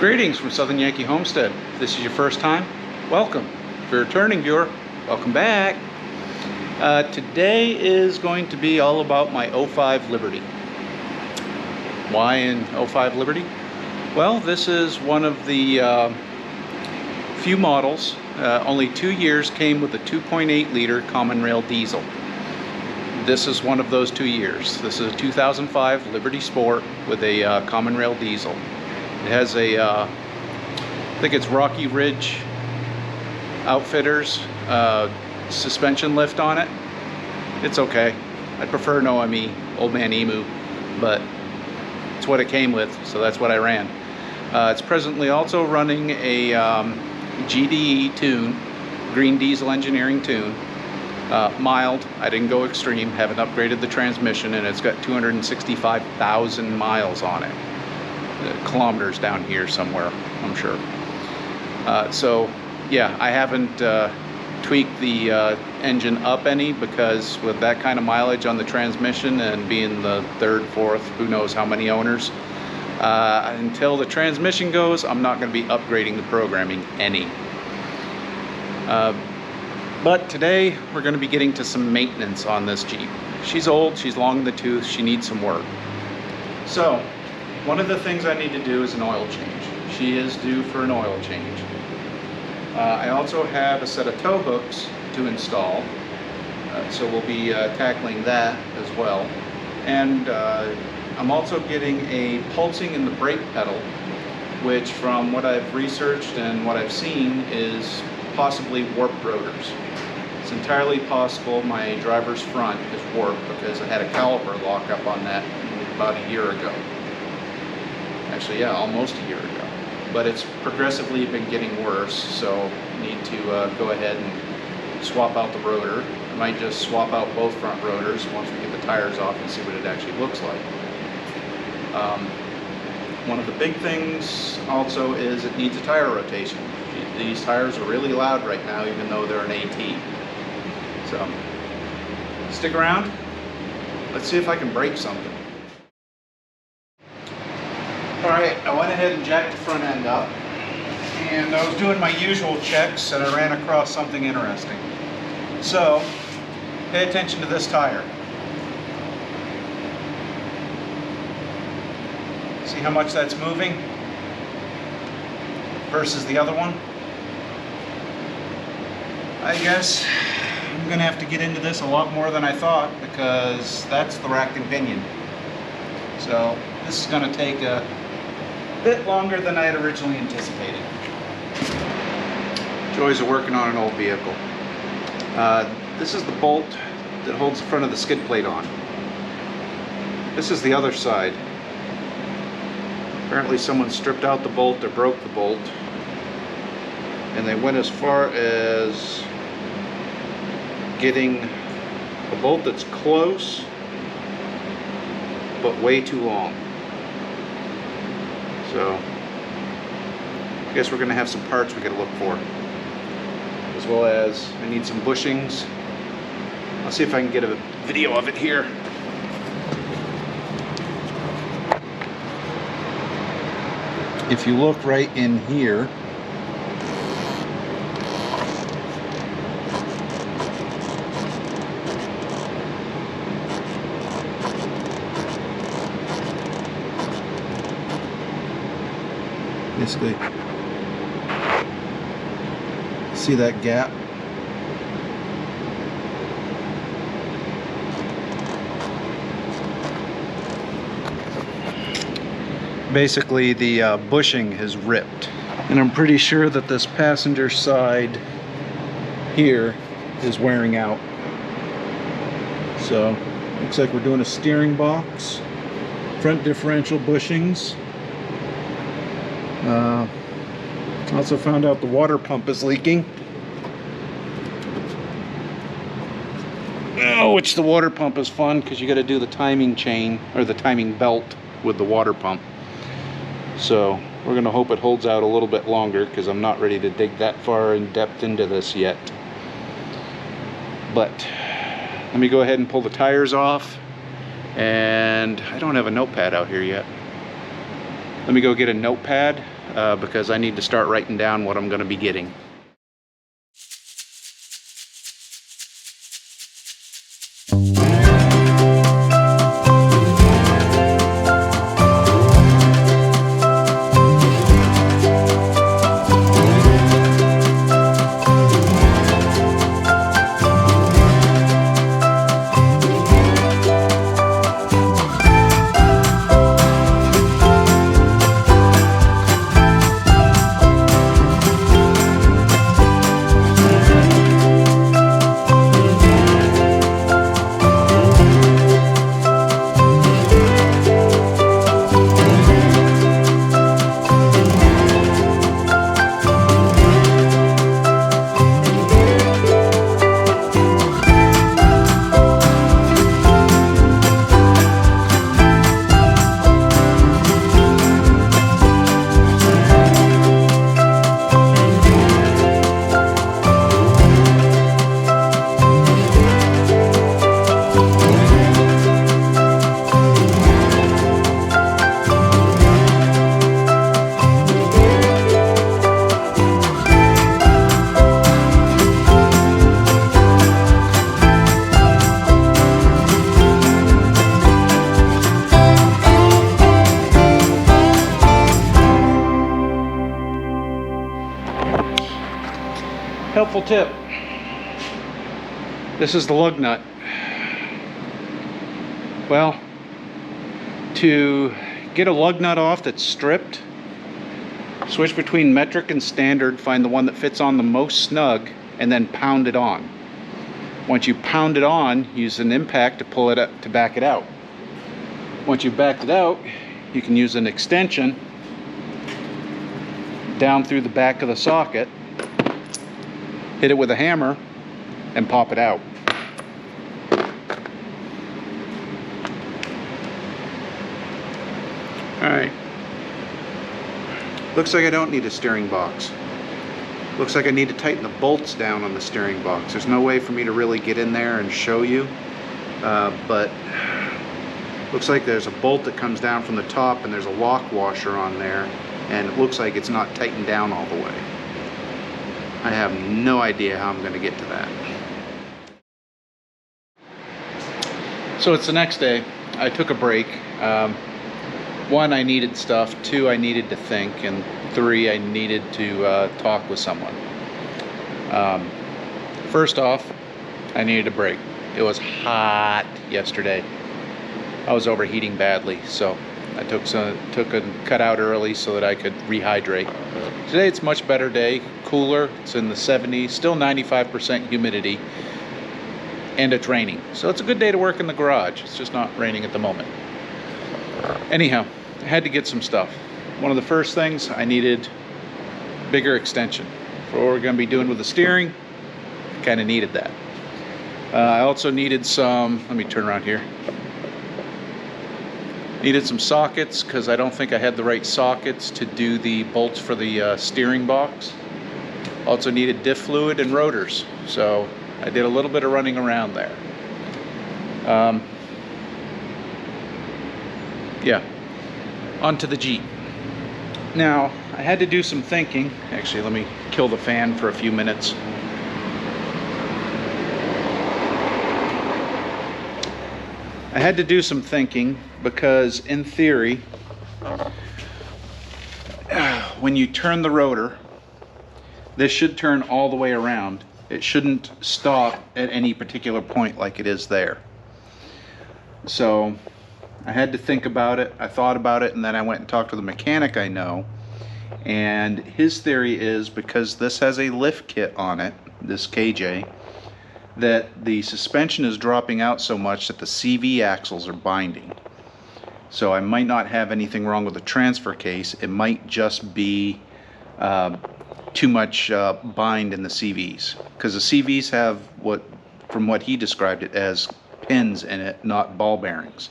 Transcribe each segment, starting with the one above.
Greetings from Southern Yankee Homestead. If this is your first time, welcome. If you're a returning viewer, welcome back. Today is going to be all about my 05 Liberty. Why in 05 Liberty? Well, this is one of the few models. Only 2 years came with a 2.8 liter common rail diesel. This is one of those 2 years. This is a 2005 Liberty Sport with a common rail diesel. It has a, I think it's Rocky Ridge Outfitters suspension lift on it. It's okay. I prefer an OME, Old Man Emu, but it's what it came with, so that's what I ran. It's presently also running a GDE tune, Green Diesel Engineering tune. Mild. I didn't go extreme, haven't upgraded the transmission, and it's got 265,000 miles on it. Kilometers down here somewhere, I'm sure. So yeah, I haven't tweaked the engine up any, because with that kind of mileage on the transmission and being the third, fourth, who knows how many owners, until the transmission goes, I'm not going to be upgrading the programming any. But today we're going to be getting to some maintenance on this Jeep. She's old, she's long in the tooth, she needs some work. So one of the things I need to do is an oil change. She is due for an oil change. I also have a set of tow hooks to install, so we'll be tackling that as well. And I'm also getting a pulsing in the brake pedal, which from what I've researched and what I've seen is possibly warped rotors. It's entirely possible my driver's front is warped, because I had a caliper lock up on that about a year ago. Actually, yeah, almost a year ago. But it's progressively been getting worse, so I need to go ahead and swap out the rotor. I might just swap out both front rotors once we get the tires off and see what it actually looks like. One of the big things also is it needs a tire rotation. These tires are really loud right now, even though they're an AT. So, stick around. Let's see if I can break something. Alright, I went ahead and jacked the front end up, and I was doing my usual checks and I ran across something interesting. So, pay attention to this tire. See how much that's moving versus the other one? I guess I'm going to have to get into this a lot more than I thought, because that's the rack and pinion. So this is going to take a bit longer than I had originally anticipated. Joys of working on an old vehicle. This is the bolt that holds the front of the skid plate on. This is the other side. Apparently someone stripped out the bolt or broke the bolt, and they went as far as getting a bolt that's close but way too long. So I guess we're going to have some parts we got to look for, as well as I need some bushings. I'll see if I can get a video of it here. If you look right in here, basically, see that gap? Basically the bushing has ripped, and I'm pretty sure that this passenger side here is wearing out. So looks like we're doing a steering box, front differential bushings. Also found out the water pump is leaking. Oh, which the water pump is fun, because you got to do the timing chain, or the timing belt, with the water pump. So we're going to hope it holds out a little bit longer, because I'm not ready to dig that far in depth into this yet. But let me go ahead and pull the tires off, and I don't have a notepad out here yet. Let me go get a notepad because I need to start writing down what I'm going to be getting. Helpful tip. This is the lug nut. Well, to get a lug nut off that's stripped, switch between metric and standard, find the one that fits on the most snug, and then pound it on. Once you pound it on, use an impact to pull it up, to back it out. Once you've backed it out, you can use an extension down through the back of the socket, hit it with a hammer, and pop it out. Alright. Looks like I don't need a steering box. Looks like I need to tighten the bolts down on the steering box. There's no way for me to really get in there and show you, but looks like there's a bolt that comes down from the top and there's a lock washer on there, and it looks like it's not tightened down all the way. I have no idea how I'm going to get to that. So it's the next day. I took a break. One, I needed stuff. Two, I needed to think. And three, I needed to talk with someone. First off, I needed a break. It was hot yesterday. I was overheating badly, so I took a cut out early so that I could rehydrate. Today it's a much better day, cooler, it's in the 70s, still 95% humidity, and it's raining. So it's a good day to work in the garage. It's just not raining at the moment. Anyhow, I had to get some stuff. One of the first things, I needed bigger extension. For what we're going to be doing with the steering, kind of needed that. I also needed some, let me turn around here. Needed some sockets because I don't think I had the right sockets to do the bolts for the steering box. Also needed diff fluid and rotors, so I did a little bit of running around there. Yeah, onto the Jeep. Now, I had to do some thinking. Actually, let me kill the fan for a few minutes. I had to do some thinking because, in theory, when you turn the rotor, this should turn all the way around. It shouldn't stop at any particular point like it is there. So I had to think about it. I thought about it, and then I went and talked to the mechanic I know. And his theory is because this has a lift kit on it, this KJ, that the suspension is dropping out so much that the CV axles are binding. So I might not have anything wrong with the transfer case. It might just be too much bind in the CVs, because the CVs have from what he described it as, pins in it, not ball bearings.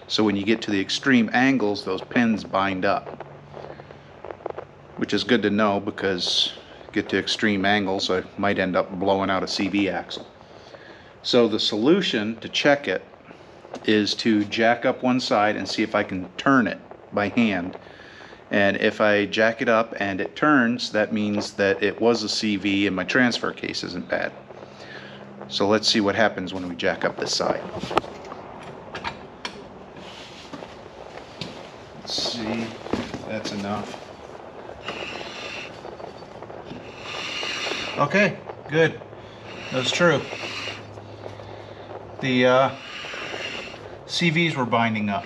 So when you get to the extreme angles, those pins bind up, which is good to know, because get to extreme angles, I might end up blowing out a CV axle. So the solution to check it is to jack up one side and see if I can turn it by hand And if I jack it up and it turns, that means that it was a CV and my transfer case isn't bad. So let's see what happens when we jack up this side. Let's see if that's enough. Okay, good. That's true. The CVs were binding up.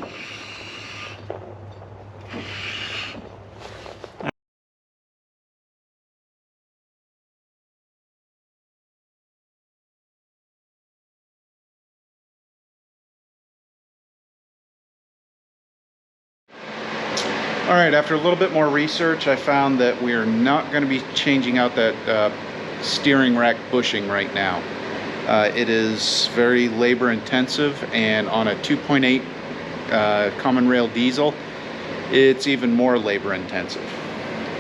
All right, after a little bit more research, I found that we are not going to be changing out that steering rack bushing right now. It is very labor intensive, and on a 2.8 common rail diesel, it's even more labor intensive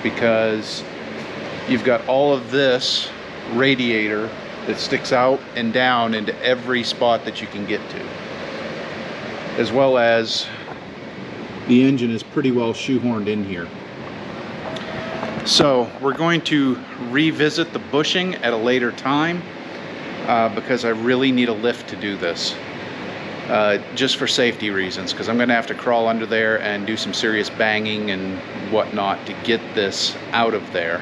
because you've got all of this radiator that sticks out and down into every spot that you can get to, as well as the engine is pretty well shoehorned in here. So we're going to revisit the bushing at a later time because I really need a lift to do this, just for safety reasons, because I'm going to have to crawl under there and do some serious banging and whatnot to get this out of there.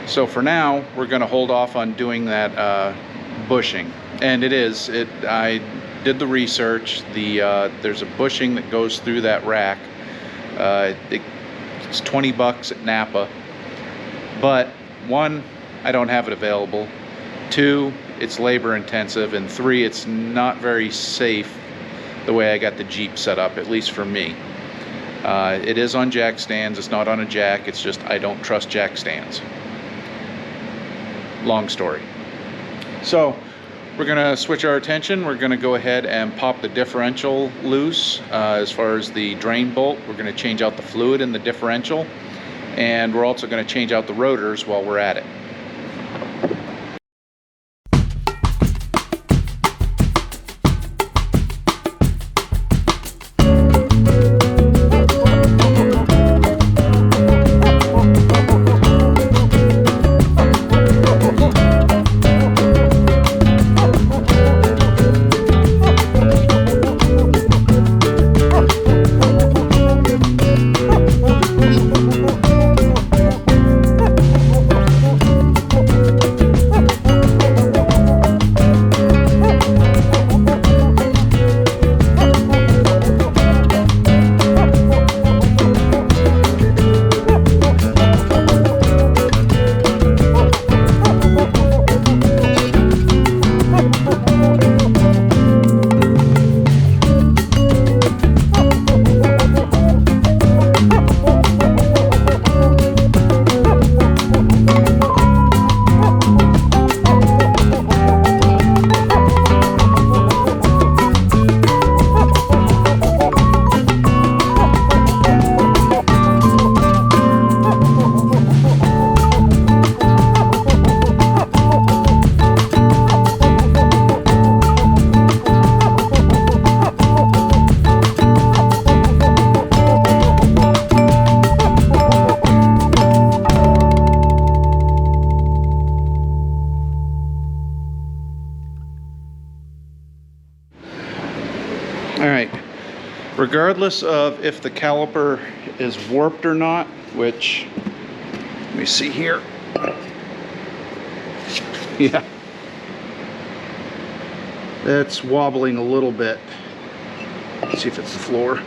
So for now, we're going to hold off on doing that bushing. And I did the research. There's a bushing that goes through that rack. It's 20 bucks at Napa. But one, I don't have it available. Two, it's labor intensive. And three, it's not very safe the way I got the Jeep set up, at least for me. It is on jack stands. It's not on a jack. It's just I don't trust jack stands. Long story. So we're going to switch our attention. We're going to go ahead and pop the differential loose. As far as the drain bolt, we're going to change out the fluid in the differential, and we're also going to change out the rotors while we're at it. Alright, regardless of if the caliper is warped or not, which, let me see here. Yeah, that's wobbling a little bit. Let's see if it's the floor.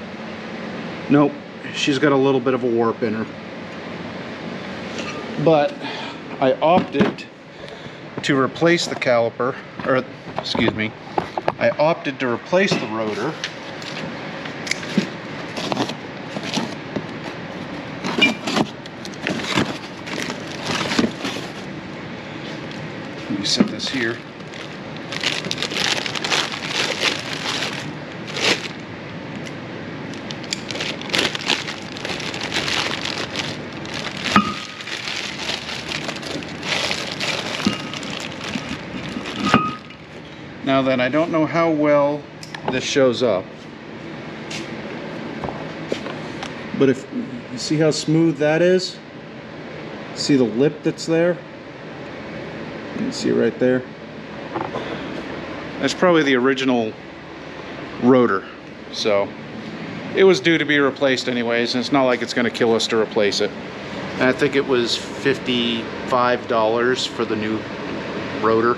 Nope, she's got a little bit of a warp in her. But I opted to replace the caliper, or excuse me, I opted to replace the rotor let me set this here. Now then, I don't know how well this shows up, but if See how smooth that is? See the lip that's there? You can see right there. That's probably the original rotor. So it was due to be replaced anyways, and it's not like it's going to kill us to replace it. And I think it was $55 for the new rotor.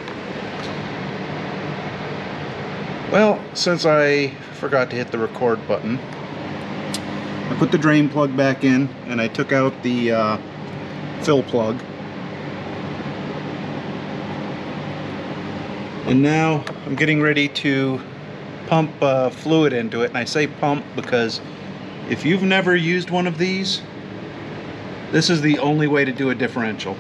Well, since I forgot to hit the record button, I put the drain plug back in and I took out the fill plug. And now I'm getting ready to pump fluid into it. And I say pump because if you've never used one of these, this is the only way to do a differential.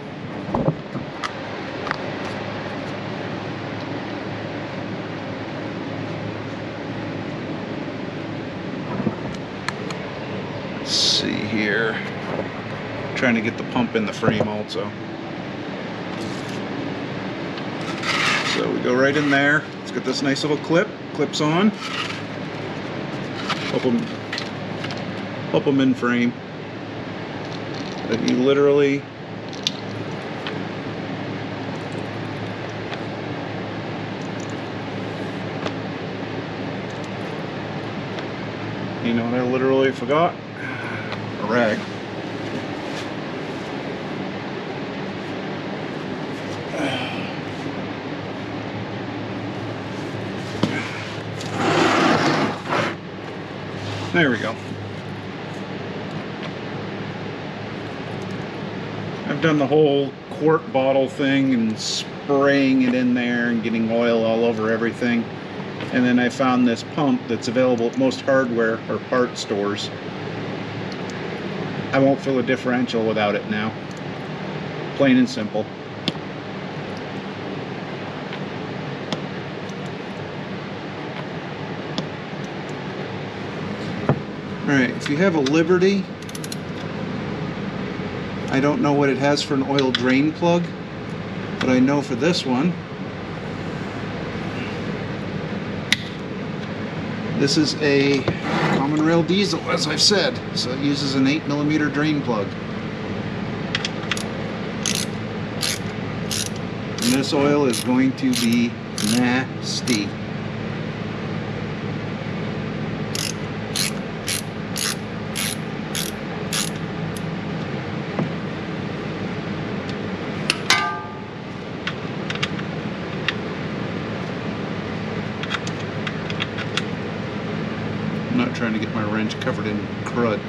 Let's see here. I'm trying to get the pump in the frame also. So we go right in there. Let's get this nice little clip. Clips on. Help them in frame. But you literally you know what I literally forgot? A rag. There we go. I've done the whole quart bottle thing and spraying it in there and getting oil all over everything. And then I found this pump that's available at most hardware or part stores. I won't fill a differential without it now. Plain and simple. Alright, if you have a Liberty, I don't know what it has for an oil drain plug, but I know for this one, this is a common rail diesel, as I've said, so it uses an 8mm drain plug. And this oil is going to be nasty. I'm not trying to get my wrench covered in crud.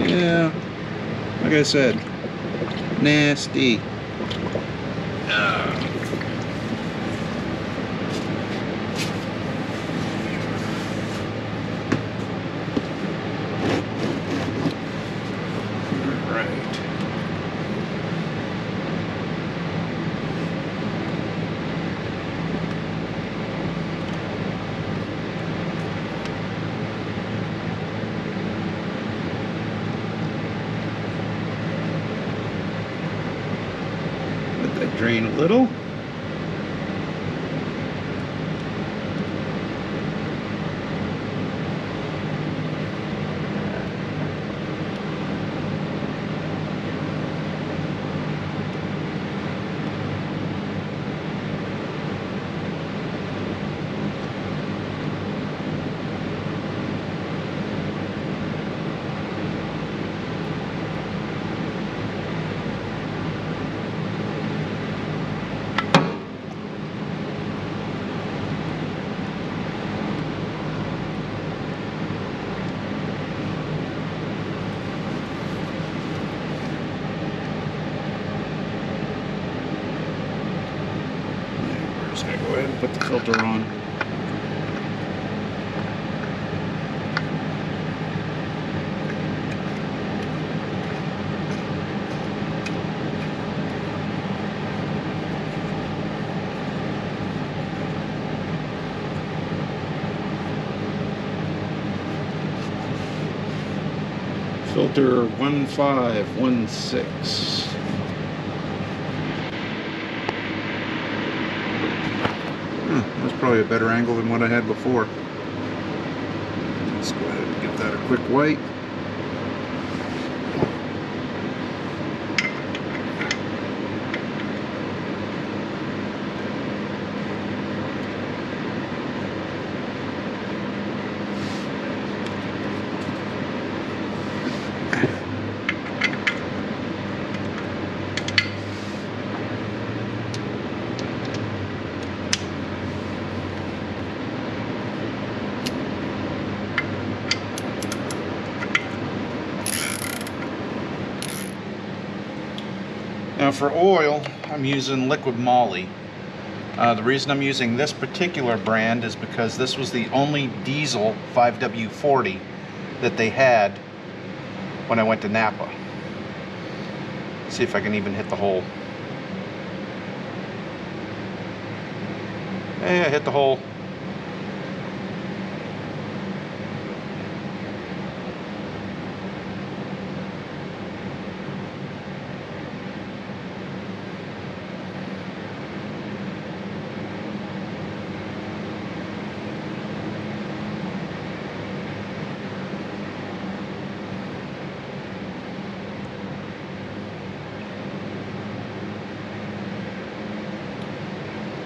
Yeah, like I said, nasty. Let that drain a little. Just gonna go ahead and put the filter on. Filter 1516. That's probably a better angle than what I had before. Let's go ahead and give that a quick wipe. Now for oil, I'm using liquid moly. The reason I'm using this particular brand is because this was the only diesel 5W40 that they had when I went to Napa. See if I can even hit the hole. Hey, I hit the hole.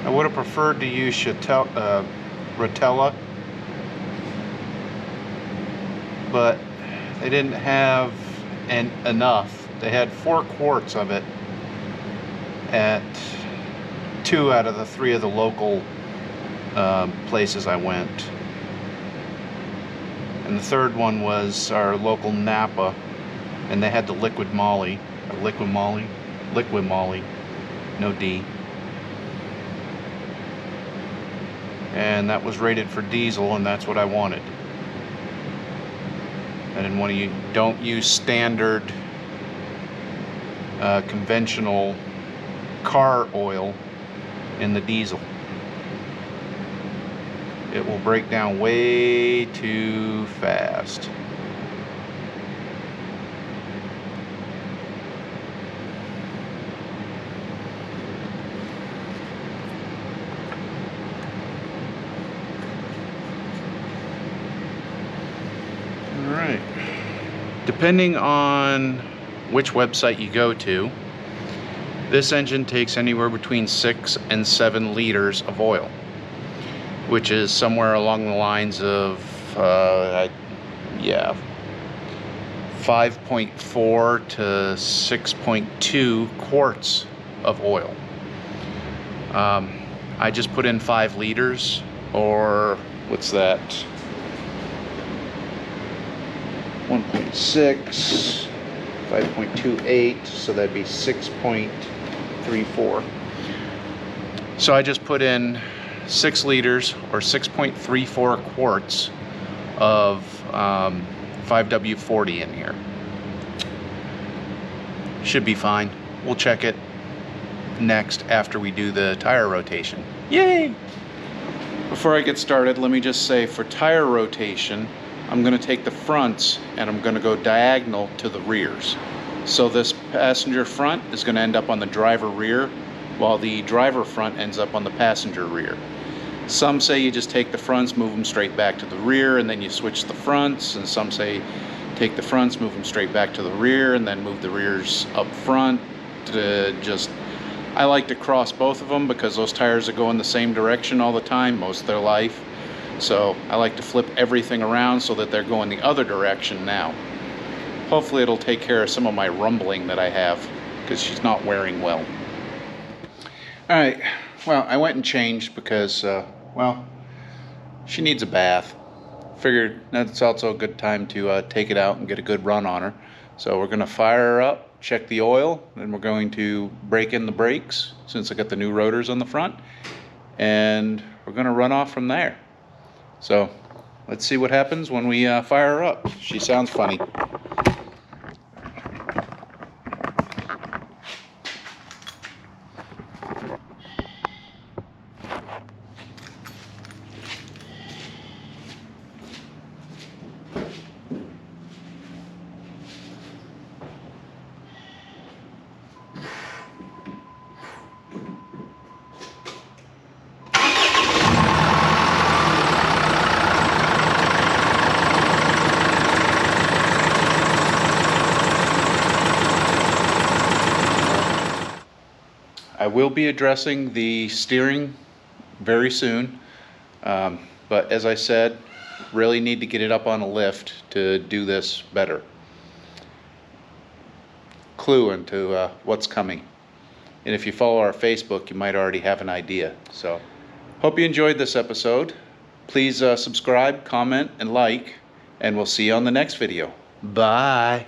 I would have preferred to use Rotella, but they didn't have enough. They had 4 quarts of it at 2 out of the 3 of the local places I went. And the third one was our local Napa, and they had the liquid moly, no D. And that was rated for diesel, and that's what I wanted. I didn't want to don't use standard conventional car oil in the diesel. It will break down way too fast. Alright, depending on which website you go to, this engine takes anywhere between 6 and 7 liters of oil, which is somewhere along the lines of 5.4 to 6.2 quarts of oil. I just put in 5 liters, or what's that? 1.6, 5.28, so that'd be 6.34. So I just put in 6 liters or 6.34 quarts of 5W40 in here. Should be fine. We'll check it next after we do the tire rotation. Yay! Before I get started, let me just say, for tire rotation, I'm going to take the fronts and I'm going to go diagonal to the rears. So this passenger front is going to end up on the driver rear, while the driver front ends up on the passenger rear. Some say you just take the fronts, move them straight back to the rear, and then you switch the fronts, and some say take the fronts, move them straight back to the rear, and then move the rears up front. I like to cross both of them because those tires are going the same direction all the time, most of their life. So I like to flip everything around so that they're going the other direction now. Hopefully it'll take care of some of my rumbling that I have, because she's not wearing well. Alright, well, I went and changed because, well, she needs a bath. Figured that's also a good time to take it out and get a good run on her. So we're going to fire her up, check the oil, then we're going to break in the brakes since I got the new rotors on the front, and we're going to run off from there. So let's see what happens when we fire her up. She sounds funny. will be addressing the steering very soon, but as I said, really need to get it up on a lift to do this better. Clue into what's coming. And if you follow our Facebook, you might already have an idea. So, hope you enjoyed this episode. Please subscribe, comment, and like, and we'll see you on the next video. Bye.